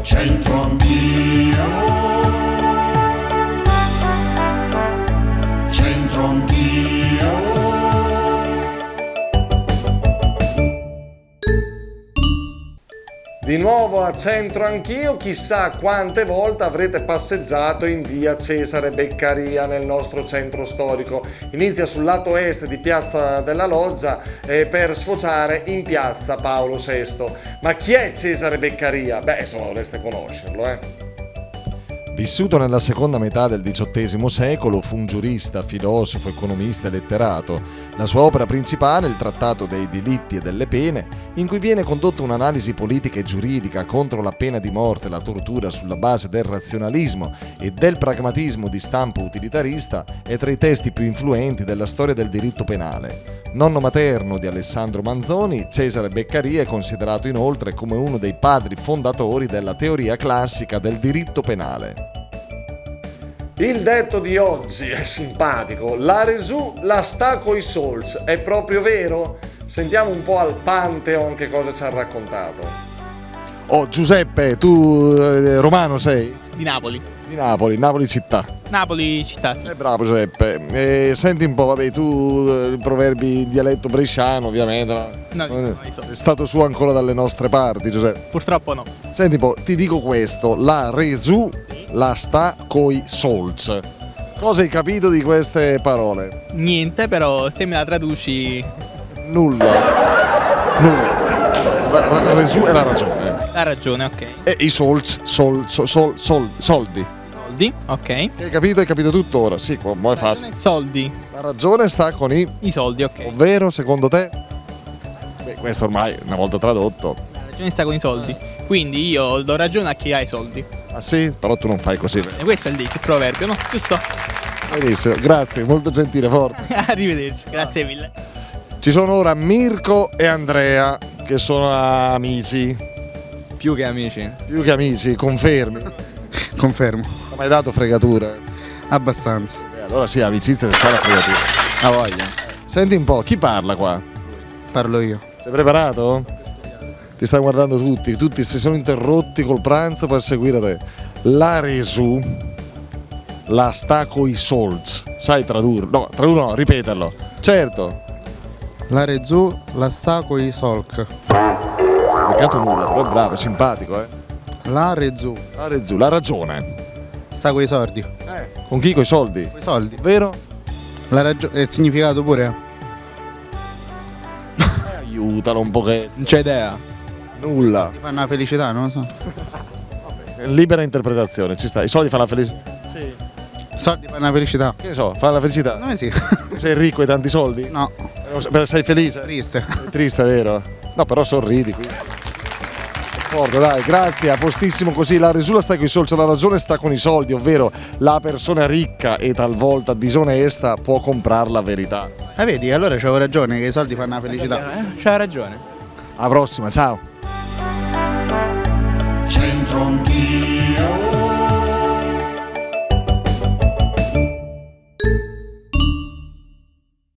C'entro anch'io, c'entro anch'io. Di nuovo a centro anch'io, chissà quante volte avrete passeggiato in via Cesare Beccaria nel nostro centro storico. Inizia sul lato est di Piazza della Loggia per sfociare in Piazza Paolo VI. Ma chi è Cesare Beccaria? Beh, insomma, dovreste conoscerlo, Vissuto nella seconda metà del XVIII secolo, fu un giurista, filosofo, economista e letterato. La sua opera principale è il Trattato dei delitti e delle pene, in cui viene condotta un'analisi politica e giuridica contro la pena di morte e la tortura sulla base del razionalismo e del pragmatismo di stampo utilitarista, è tra i testi più influenti della storia del diritto penale. Nonno materno di Alessandro Manzoni, Cesare Beccaria è considerato inoltre come uno dei padri fondatori della teoria classica del diritto penale. Il detto di oggi è simpatico, la Resù la sta coi solz, è proprio vero? Sentiamo un po' al Pantheon che cosa ci ha raccontato. Oh Giuseppe, tu romano sei? Di Napoli. Di Napoli, Napoli città. Napoli città, sì. Bravo Giuseppe. Senti un po', vabbè, tu proverbi in dialetto bresciano ovviamente. No, è stato su ancora dalle nostre parti, Giuseppe. purtroppo no. Senti un po', ti dico questo, la Resù la sta coi solz. Cosa hai capito di queste parole? Niente, però se me la traduci Nulla. La Resù è la ragione. ha ragione, ok. E i soldi. Soldi, ok. Hai capito? Hai capito tutto ora? Sì, mo è facile. Soldi, La ragione sta con i soldi, ok. ovvero, secondo te? Beh, questo ormai una volta tradotto. La ragione sta con i soldi. Quindi io do ragione a chi ha i soldi. Ah sì? Però tu non fai così. E questo è il proverbio, no? Giusto? Benissimo, grazie, molto gentile, forte. Arrivederci, grazie mille. Ci sono ora Mirko e Andrea, che sono amici. Più che amici. Più che amici, confermi? Confermo. Non hai mai dato fregature? Abbastanza. Allora sì, amicizia che sta la fregatura. A voglia. Senti un po', chi parla qua? Parlo io. Sei preparato? Ti stanno guardando tutti si sono interrotti col pranzo per seguire te. La Resù la sta coi solz. Sai tradurlo? No, no, ripeterlo. Certo. La Rezù la sta coi solc. Ha seccato nulla, però è bravo, è simpatico, La Rezù La Resù, la ragione. sta coi sordi. Con chi? Coi soldi? Coi soldi. Vero? La ragione. Il significato pure? Aiutalo un pochetto. Non c'è idea. Nulla. Ti fanno la felicità, non lo so. Libera interpretazione, ci sta. I soldi fanno la felicità. Sì. Soldi fanno la felicità. Che ne so, fanno la felicità. No, sì. Sei ricco e hai tanti soldi? No. Sei felice? Triste. È triste, vero? No, però sorridi qui. D'accordo, dai, grazie, a postissimo così. La Resù la sta con i soldi, la ragione sta con i soldi, ovvero la persona ricca e talvolta disonesta può comprare la verità. Ah, vedi, allora c'avevo ragione che i soldi fanno la felicità. C'ha ragione. Alla prossima, ciao. C'entro anch'io.